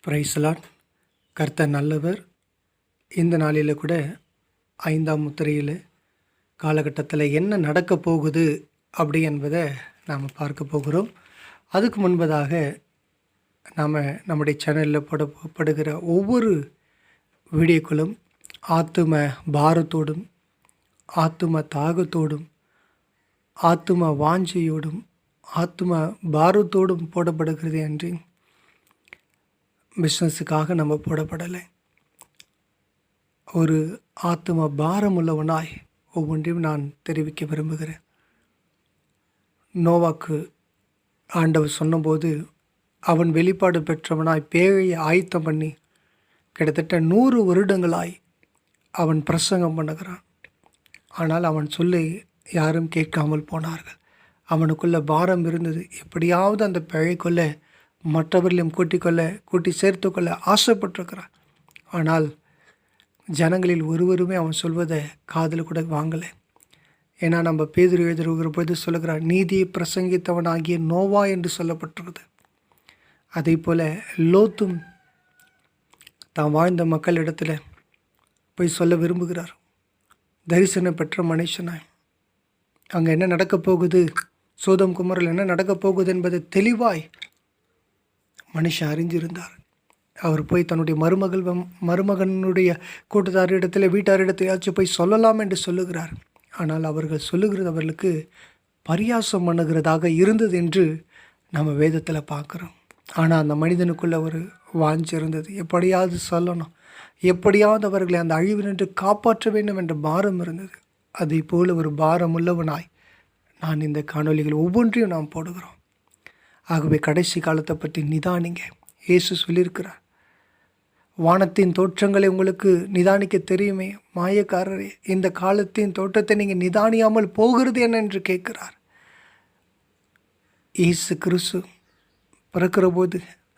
Price Lord. கர்த்தர் நல்லவர். இந்த நாளில் கூட 5ஆம் முத்திரையில் காலகட்டத்தில் என்ன நடக்க போகுது அப்படி என்பதை நாம் பார்க்க போகிறோம். அதுக்கு முன்பதாக நாம் நம்முடைய சேனலில் போடப்படுகிற ஒவ்வொரு வீடியோக்களும் ஆத்தும பாரத்தோடும் ஆத்தும தாகத்தோடும் ஆத்தும வாஞ்சையோடும் ஆத்தும பாரத்தோடும் போடப்படுகிறது என்று பிஸ்னஸுக்காக நம்ம போடப்படலை. ஒரு ஆத்தும பாரம் உள்ளவனாய் ஒவ்வொன்றையும் நான் தெரிவிக்க விரும்புகிறேன். நோவாக்கு ஆண்டவர் சொன்னபோது அவன் வெளிப்பாடு பெற்றவனாய் பேழையை ஆயத்தம் பண்ணி கிட்டத்தட்ட 100 வருடங்களாய் அவன் பிரசங்கம் பண்ணுகிறான். ஆனால் அவன் சொல்லி யாரும் கேட்காமல் போனார்கள். அவனுக்குள்ள பாரம் இருந்தது. எப்படியாவது அந்த பிழைக்குள்ள மற்றவர்களையும் கூட்டி சேர்த்துக்கொள்ள ஆசைப்பட்டிருக்கிறான். ஆனால் ஜனங்களில் ஒருவருமே அவன் சொல்வதை காதில் கூட வாங்கலை. ஏன்னா நம்ம பேதுரு எழுதுகிற போது சொல்லுகிறான், நீதியை பிரசங்கித்தவனாகிய நோவா என்று சொல்லப்பட்டிருக்குது. அதே போல் லோத்தும் தான் வாழ்ந்த மக்களிடத்தில் போய் சொல்ல விரும்புகிறார். தரிசனம் பெற்ற மனுஷனாய் அங்கே என்ன நடக்கப் போகுது, சோதம் குமரில் என்ன நடக்கப் போகுது என்பதை தெளிவாய் மனுஷன் அறிஞ்சிருந்தார். அவர் போய் தன்னுடைய மருமகனுடைய கூட்டத்தாரிடத்தில் வீட்டாரிடத்தையாச்சும் போய் சொல்லலாம் என்று சொல்லுகிறார். ஆனால் அவர்கள் சொல்லுகிறது அவர்களுக்கு பரியாசம் பண்ணுகிறதாக இருந்தது என்று நம்ம வேதத்தில் பார்க்குறோம். ஆனால் அந்த மனிதனுக்குள்ள ஒரு வாஞ்சி இருந்தது. எப்படியாவது சொல்லணும், எப்படியாவது அவர்களை அந்த அழிவினின்று காப்பாற்ற வேண்டும் என்ற பாரம் இருந்தது. அதே போல் ஒரு பாரம் உள்ளவனாய் நான் இந்த காணொளிகள் ஒவ்வொன்றையும் நாம் போடுகிறோம். ஆகவே கடைசி காலத்தை பற்றி நிதானிங்க. இயேசு சொல்லியிருக்கிறார், வானத்தின் தோற்றங்களை உங்களுக்கு நிதானிக்க தெரியுமே மாயக்காரரே, இந்த காலத்தின் தோற்றத்தை நீங்கள் நிதானியாமல் போகிறது என்ன என்று கேட்கிறார். இயேசு கிறிஸ்து பிறக்கிற போது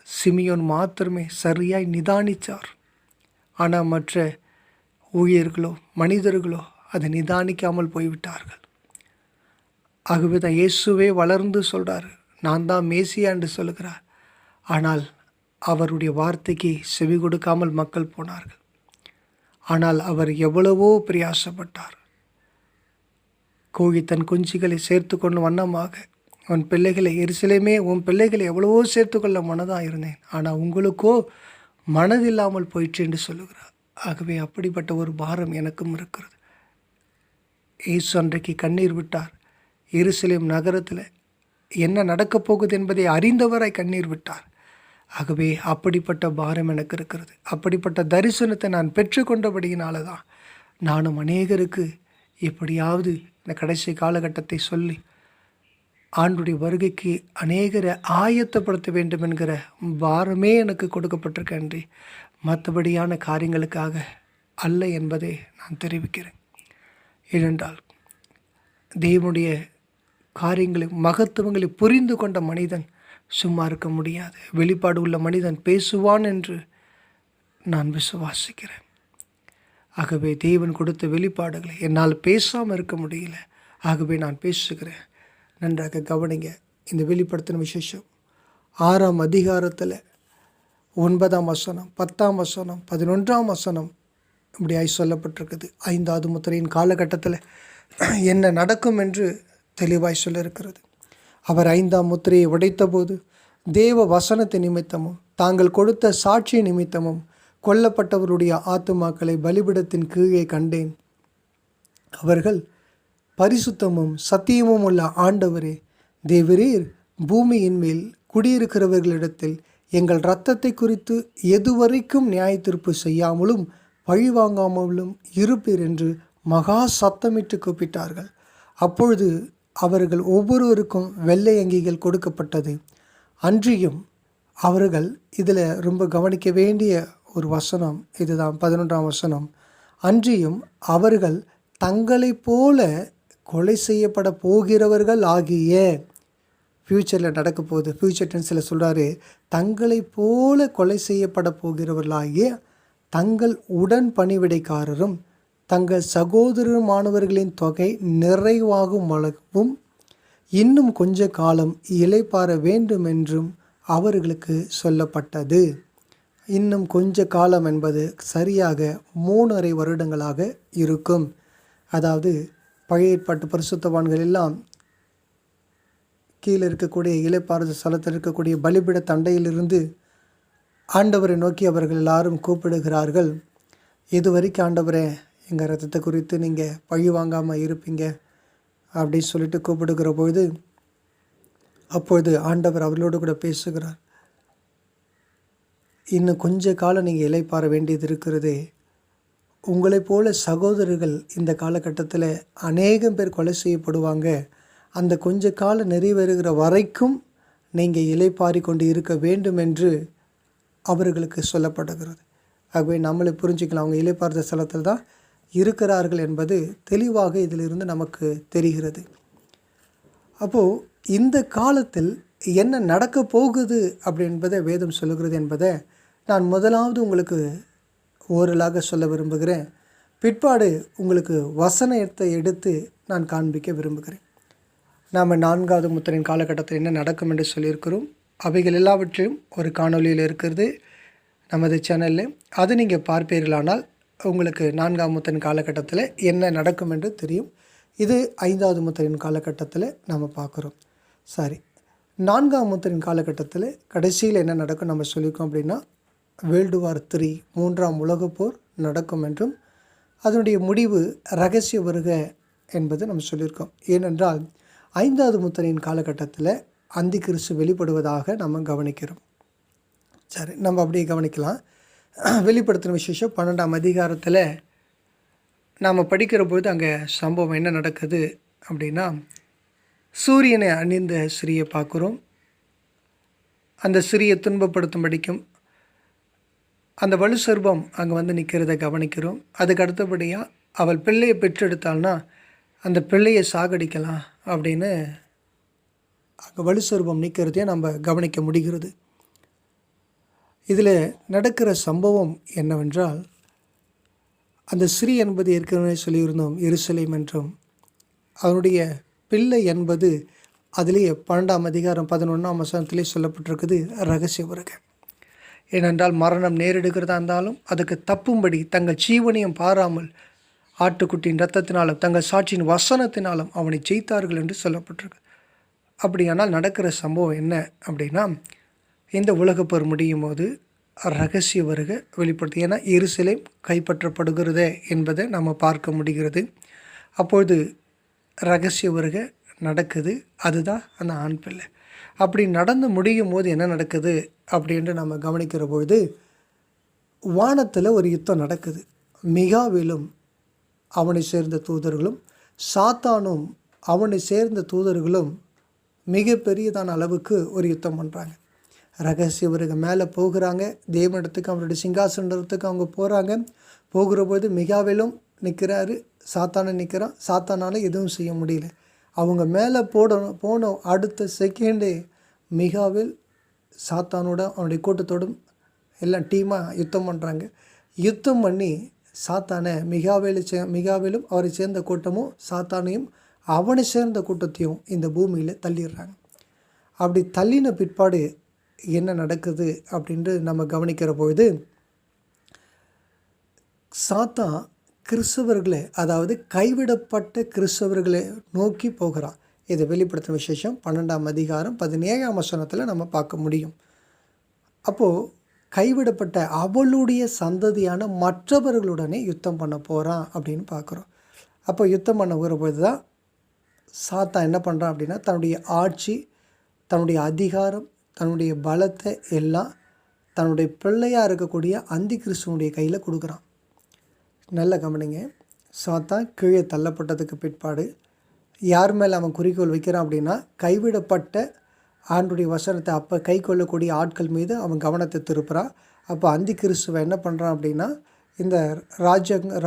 சிமியோன் மாத்திரமே சரியாய் நிதானித்தார். ஆனால் மற்ற ஊழியர்களோ மனிதர்களோ அதை நிதானிக்காமல் போய்விட்டார்கள். ஆகவே தான் இயேசுவே வளர்ந்து சொல்கிறார், நான் தான் மேசியா என்று சொல்லுகிறார். ஆனால் அவருடைய வார்த்தைக்கு செவி கொடுக்காமல் மக்கள் போனார்கள். ஆனால் அவர் எவ்வளவோ பிரயாசப்பட்டார். கோழி தன் குஞ்சுகளை சேர்த்து கொண்டு வண்ணமாக உன் பிள்ளைகளை எரிசிலையுமே உன் பிள்ளைகளை எவ்வளவோ சேர்த்து கொள்ள மனதாக இருந்தேன், ஆனால் உங்களுக்கோ மனதில்லாமல் போயிற்று என்று சொல்லுகிறார். ஆகவே அப்படிப்பட்ட ஒரு பாரம் எனக்கும் இருக்கிறது. இயேசு அன்றைக்கு கண்ணீர் விட்டார். எருசலேம் நகரத்தில் என்ன நடக்கப் போகுது என்பதை அறிந்தவராய் கண்ணீர் விட்டார். ஆகவே அப்படிப்பட்ட பாரம் எனக்கு இருக்கிறது. அப்படிப்பட்ட தரிசனத்தை நான் பெற்றுக்கொண்டபடியினால தான் நானும் அநேகருக்கு எப்படியாவது இந்த கடைசி காலகட்டத்தை சொல்லி ஆண்டுடைய வருகைக்கு அநேகரை ஆயத்தப்படுத்த வேண்டும் என்கிற பாரமே எனக்கு கொடுக்கப்பட்டிருக்கன்றி மற்றபடியான காரியங்களுக்காக அல்ல என்பதை நான் தெரிவிக்கிறேன். ஏனென்றால் தேவனுடைய காரியங்களை மகத்துவங்களை புரிந்து கொண்ட மனிதன் சும்மா இருக்க முடியாது. வெளிப்பாடு உள்ள மனிதன் பேசுவான் என்று நான் விசுவாசிக்கிறேன். ஆகவே தேவன் கொடுத்த வெளிப்பாடுகளை என்னால் பேசாமல் இருக்க முடியல. ஆகவே நான் பேசுகிறேன். நன்றாக கவனிங்க. இந்த வெளிப்படுத்தின விசேஷம் 6ஆம் அதிகாரத்தில் 9ஆம் வசனம் 10ஆம் வசனம் 11ஆம் வசனம் இப்படியாய் சொல்லப்பட்டிருக்குது. 5வது முத்திரையின் காலகட்டத்தில் என்ன நடக்கும் என்று தெளிவாய் சொல்லியிருக்கிறது. அவர் 5ஆம் முத்திரையை உடைத்த போது தேவ வசனத்தை நிமித்தமும் தாங்கள் கொடுத்த சாட்சி நிமித்தமும் கொல்லப்பட்டவருடைய ஆத்துமாக்களை பலிபீடத்தின் கீழே கண்டேன். அவர்கள் பரிசுத்தமும் சத்தியமும் உள்ள ஆண்டவரே தேவரீர் பூமியின் மேல் குடியிருக்கிறவர்களிடத்தில் எங்கள் இரத்தத்தை குறித்து எதுவரைக்கும் நியாய தீர்ப்பு செய்யாமலும் பழிவாங்காமலும் இருப்பீர் என்று மகா சத்தமிட்டு கூப்பிட்டார்கள். அப்பொழுது அவர்கள் ஒவ்வொருவருக்கும் வெள்ளை அங்கிகள் கொடுக்கப்பட்டது. அன்றியும் அவர்கள் இதில் ரொம்ப கவனிக்க வேண்டிய ஒரு வசனம் இதுதான் 11ஆம் வசனம். அன்றியும் அவர்கள் தங்களைப் போல கொலை செய்யப்பட போகிறவர்கள் ஆகிய ஃப்யூச்சரில் நடக்க போகுது. ஃப்யூச்சர் டென்ஸில் சொல்கிறாரு, தங்களைப் போல கொலை செய்யப்பட போகிறவர்களாகிய தங்கள் உடன் பணிவிடைக்காரரும் தங்கள் சகோதரமானவர்களின் தொகை நிறைவாகும் அளவும் இன்னும் கொஞ்ச காலம் இளைப்பாற வேண்டும் என்றும் அவர்களுக்கு சொல்லப்பட்டது. இன்னும் கொஞ்ச காலம் என்பது சரியாக 3½ வருடங்களாக இருக்கும். அதாவது பழைய ஏற்பாட்டு பரிசுத்தவான்கள் எல்லாம் கீழே இருக்கக்கூடிய இளைப்பாறுதல் ஸ்தலத்தில் இருக்கக்கூடிய பலிபீட தண்டையிலிருந்து ஆண்டவரை நோக்கி அவர்கள் எல்லாரும் கூப்பிடுகிறார்கள். இதுவரைக்கும் ஆண்டவரே எங்கள் ரத்தத்தை குறித்து நீங்கள் பழி வாங்காமல் இருப்பீங்க அப்படின்னு சொல்லிட்டு கூப்பிடுகிற பொழுது அப்பொழுது ஆண்டவர் அவர்களோடு கூட பேசுகிறார். இன்னும் கொஞ்ச காலம் நீங்கள் இளைப்பாற வேண்டியது இருக்கிறது. உங்களைப் போல சகோதரர்கள் இந்த காலகட்டத்தில் அநேகம் பேர் கொலை செய்யப்படுவாங்க. அந்த கொஞ்ச காலம் நிறைவேறுகிற வரைக்கும் நீங்கள் இளைப்பாரி கொண்டு இருக்க வேண்டும் என்று அவர்களுக்கு சொல்லப்படுகிறது. ஆகவே நம்மளை புரிஞ்சுக்கலாம், அவங்க இளைப்பாறுதல் ஸ்தலத்தில் தான் இருக்கிறார்கள் என்பது தெளிவாக இதிலிருந்து நமக்கு தெரிகிறது. அப்போது இந்த காலத்தில் என்ன நடக்க போகுது அப்படி என்பதை வேதம் சொல்லுகிறது என்பதை நான் முதலாவது உங்களுக்கு ஓரலாக சொல்ல விரும்புகிறேன். பிற்பாடு உங்களுக்கு வசனத்தை எடுத்து நான் காண்பிக்க விரும்புகிறேன். நாம் 4வது முத்திரையின் காலகட்டத்தில் என்ன நடக்கும் என்று சொல்லியிருக்கிறோம். அவைகள் எல்லாவற்றையும் ஒரு காணொலியில் இருக்கிறது நமது சேனலில். அது நீங்கள் பார்ப்பீர்களானால் உங்களுக்கு 4ஆம் முத்திரையின் காலகட்டத்தில் என்ன நடக்கும் என்று தெரியும். இது 5வது முத்திரையின் காலகட்டத்தில் நாம் பார்க்குறோம். சரி, 4ஆம் முத்திரையின் காலகட்டத்தில் கடைசியில் என்ன நடக்கும் நம்ம சொல்லியிருக்கோம் அப்படின்னா வேர்ல்டு வார் 3 3ஆம் உலகப்போர் நடக்கும் என்றும் அதனுடைய முடிவு இரகசிய வருகை என்பது நம்ம சொல்லியிருக்கோம். ஏனென்றால் 5வது முத்திரையின் காலகட்டத்தில் அந்தி கிறிஸ்து வெளிப்படுவதாக நம்ம கவனிக்கிறோம். சரி, நம்ம அப்படியே கவனிக்கலாம். வெளிப்படுத்தின விசேஷம் 12ஆம் அதிகாரத்தில் நாம் படிக்கிற பொழுது அங்கே சம்பவம் என்ன நடக்குது அப்படின்னா சூரியனை அணிந்த ஸ்திரியை பார்க்குறோம். அந்த ஸ்திரியை துன்பப்படுத்தும்படிக்கும் அந்த வலு சர்பம் அங்கே வந்து நிற்கிறத கவனிக்கிறோம். அதுக்கு அடுத்தபடியாக அவள் பிள்ளையை பெற்றெடுத்தாள்னா அந்த பிள்ளையை சாகடிக்கலாம் அப்படின்னு அங்கே வலு சர்பம் நிற்கிறதையும் நம்ம கவனிக்க முடிகிறது. இதில் நடக்கிற சம்பவம் என்னவென்றால் அந்த ஸ்ரீ என்பது ஏற்கனவே சொல்லியிருந்தோம் எருசலேம் என்றும், அதனுடைய பிள்ளை என்பது அதிலேயே 12ஆம் அதிகாரம் 11ஆம் வசனத்திலே சொல்லப்பட்டிருக்குது இரகசிய வருகை. ஏனென்றால் மரணம் நேரிடுகிறதா இருந்தாலும் அதுக்கு தப்பும்படி தங்கள் ஜீவனையும் பாராமல் ஆட்டுக்குட்டியின் இரத்தத்தினாலும் தங்கள் சாட்சியின் வசனத்தினாலும் அவனை ஜெயித்தார்கள் என்று சொல்லப்பட்டிருக்கு. அப்படியானால் நடக்கிற சம்பவம் என்ன அப்படின்னா இந்த உலகப்போர் முடியும் போது இரகசிய வருகை வெளிப்படுத்து. ஏன்னா எருசலேம் கைப்பற்றப்படுகிறது என்பதை நம்ம பார்க்க முடிகிறது. அப்பொழுது இரகசிய வருகை நடக்குது. அதுதான் அந்த ஆண் பிள்ளை. அப்படி நடந்து முடியும் போது என்ன நடக்குது அப்படின்ட்டு நம்ம கவனிக்கிற பொழுது வானத்தில் ஒரு யுத்தம் நடக்குது. மிகாவேலும் அவனை சேர்ந்த தூதர்களும் சாத்தானும் அவனை சேர்ந்த தூதர்களும் மிக பெரியதான அளவுக்கு ஒரு யுத்தம் பண்ணுறாங்க. இரகசிய வருகை மேலே போகிறாங்க. தேவனிடத்துக்கு அவருடைய சிங்காசனத்துக்கு அவங்க போகிறாங்க. போகிற போது மிகாவேலும் நிற்கிறாரு, சாத்தானும் நிற்கிறான். சாத்தானால் எதுவும் செய்ய முடியல. அவங்க மேலே போன அடுத்த செகண்டே மிகாவேல் சாத்தானோட அவனுடைய கூட்டத்தோடும் எல்லாம் டீமாக யுத்தம் பண்ணுறாங்க. யுத்தம் பண்ணி சாத்தானை மிகாவேலும் அவரை சேர்ந்த கூட்டமும் சாத்தானையும் அவனை சேர்ந்த கூட்டத்தையும் இந்த பூமியில் தள்ளிடுறாங்க. அப்படி தள்ளின பிற்பாடு என்ன நடக்குது அப்படின்ட்டு நம்ம கவனிக்கிற பொழுது சாத்தான் கிறிஸ்தவர்களை, அதாவது கைவிடப்பட்ட கிறிஸ்தவர்களை நோக்கி போகிறான். இதை வெளிப்படுத்தின விசேஷம் 12ஆம் அதிகாரம் 17ஆம் வசனத்தில் நம்ம பார்க்க முடியும். அப்போது கைவிடப்பட்ட அவளுடைய சந்ததியான மற்றவர்களுடனே யுத்தம் பண்ண போகிறான் அப்படின்னு பார்க்குறோம். அப்போ யுத்தம் பண்ண போது தான் சாத்தான் என்ன பண்ணுறான் அப்படின்னா தன்னுடைய ஆட்சி, தன்னுடைய அதிகாரம், தன்னுடைய பலத்தை எல்லாம் தன்னுடைய பிள்ளையாக இருக்கக்கூடிய அந்தி கிறிஸ்துவனுடைய கையில் கொடுக்குறான். நல்ல கவனிங்க. சாத்தான் கீழே தள்ளப்பட்டதுக்கு பிற்பாடு யார் மேலே அவன் குறிக்கோள் வைக்கிறான் அப்படின்னா கைவிடப்பட்ட ஆண்டுடைய வசனத்தை அப்போ கை கொள்ளக்கூடிய ஆட்கள் மீது அவன் கவனத்தை திருப்புறான். அப்போ அந்தி கிறிஸ்துவை என்ன பண்ணுறான் அப்படின்னா இந்த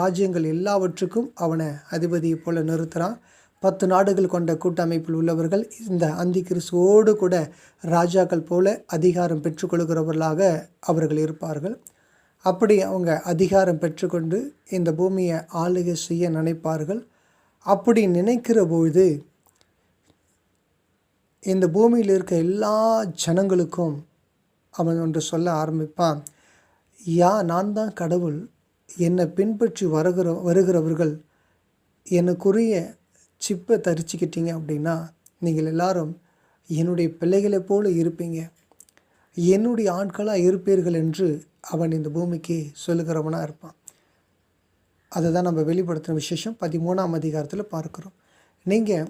ராஜ்யங்கள் எல்லாவற்றுக்கும் அவனை அதிபதியை போல் நிறுத்துகிறான். 10 நாடுகள் கொண்ட கூட்டமைப்பில் உள்ளவர்கள் இந்த அந்தி கிறிஸ்துவோடு கூட ராஜாக்கள் போல அதிகாரம் பெற்றுக்கொள்கிறவர்களாக அவர்கள் இருப்பார்கள். அப்படி அவங்க அதிகாரம் பெற்றுக்கொண்டு இந்த பூமியை ஆளுகை செய்ய நினைப்பார்கள். அப்படி நினைக்கிற பொழுது இந்த பூமியில் இருக்க எல்லா ஜனங்களுக்கும் அவன் ஒன்று சொல்ல ஆரம்பிப்பான். நான் தான் கடவுள், என்னை பின்பற்றி வருகிறவர்கள் எனக்குரிய சிப்பை தரிச்சுக்கிட்டீங்க அப்படின்னா நீங்கள் எல்லாரும் என்னுடைய பிள்ளைகளைப் போல இருப்பீங்க, என்னுடைய ஆட்களாக இருப்பீர்கள் என்று அவன் இந்த பூமிக்கு சொல்லுகிறவனாக இருப்பான். அதை தான் நம்ம வெளிப்படுத்தின விசேஷம் 13ஆம் அதிகாரத்தில் பார்க்குறோம். நீங்கள்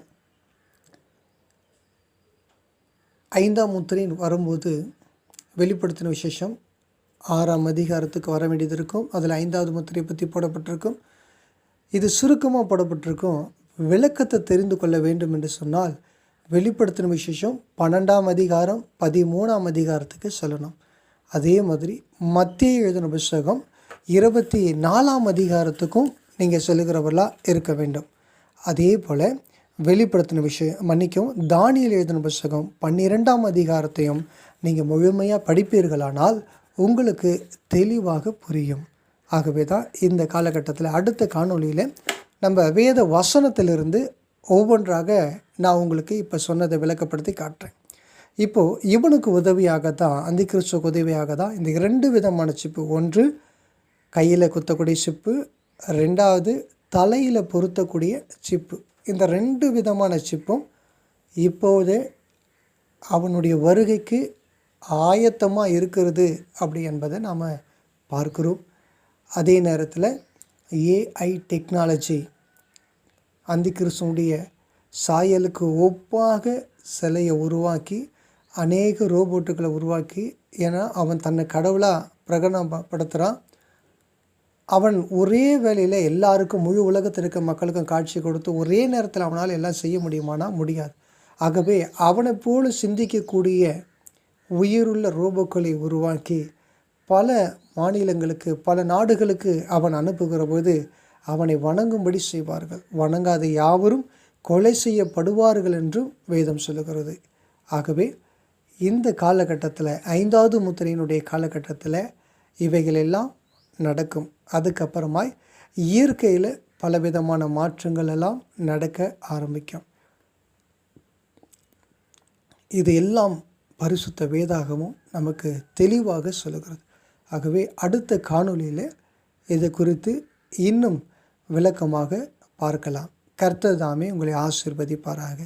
5ஆம் முத்திரையின் வரும்போது வெளிப்படுத்தின விசேஷம் 6ஆம் அதிகாரத்துக்கு வர வேண்டியது இருக்கும். அதில் 5வது முத்திரையை பற்றி போடப்பட்டிருக்கும். இது சுருக்கமாக போடப்பட்டிருக்கும். விளக்கத்தை தெரிந்து கொள்ள வேண்டும் என்று சொன்னால் வெளிப்படுத்தின விசேஷம் 12ஆம் அதிகாரம் 13ஆம் அதிகாரத்துக்கு சொல்லணும். அதே மாதிரி மத்தேயு எழுதின புத்தகம் 24ஆம் அதிகாரத்துக்கும் நீங்கள் சொல்லுகிறவர்களாக இருக்க வேண்டும். அதே போல் வெளிப்படுத்தின தானியேல் எழுதின புத்தகம் 12ஆம் அதிகாரத்தையும் நீங்கள் முழுமையாக படிப்பீர்களானால் உங்களுக்கு தெளிவாக புரியும். ஆகவே தான் இந்த காலகட்டத்தில் அடுத்த காணொளியில் நம்ம வேத வசனத்திலிருந்து ஒவ்வொன்றாக நான் உங்களுக்கு இப்போ சொன்னதை விளக்கப்படுத்தி காட்டுறேன். இப்போது இவனுக்கு உதவியாக தான், அந்த கிறிஸ்துவுக்கு உதவியாக தான் இந்த 2 விதமான சிப்பு. ஒன்று கையில் குத்தக்கூடிய சிப்பு, 2வது தலையில் பொருத்தக்கூடிய சிப்பு. இந்த 2 விதமான சிப்பும் இப்போது அவனுடைய வருகைக்கு ஆயத்தமாக இருக்கிறது அப்படி என்பதை நாம் பார்க்கிறோம். அதே நேரத்தில் ஏஐ டெக்னாலஜி அந்த கிறிஸ்துவனுடைய சாயலுக்கு ஒப்பாக சிலையை உருவாக்கி அநேக ரோபோட்டுகளை உருவாக்கி, ஏன்னா அவன் தன்னை கடவுளாக பிரகடனப்படுத்துகிறான். அவன் ஒரே வேளையில் எல்லாருக்கும், முழு உலகத்தில் இருக்க மக்களுக்கும் காட்சி கொடுத்து ஒரே நேரத்தில் அவனால் எல்லாம் செய்ய முடியுமானா முடியாது. ஆகவே அவனை போல சிந்திக்கக்கூடிய உயிருள்ள ரோபோக்களை உருவாக்கி பல மாநிலங்களுக்கு, பல நாடுகளுக்கு அவன் அனுப்புகிற போது அவனை வணங்கும்படி செய்வார்கள். வணங்காத யாவரும் கொலை செய்யப்படுவார்கள் என்றும் வேதம் சொல்லுகிறது. ஆகவே இந்த காலகட்டத்தில் 5வது முத்திரையினுடைய காலகட்டத்தில் இவைகளெல்லாம் நடக்கும். அதுக்கப்புறமாய் இயற்கையில் பலவிதமான மாற்றங்கள் எல்லாம் நடக்க ஆரம்பிக்கும். இது எல்லாம் பரிசுத்த வேதாகமும் நமக்கு தெளிவாக சொல்லுகிறது. ஆகவே அடுத்த காணொளியில் இதை குறித்து இன்னும் விளக்கமாக பார்க்கலாம். கர்த்தர் தாமே உங்களை ஆசீர்வதிப்பாராக.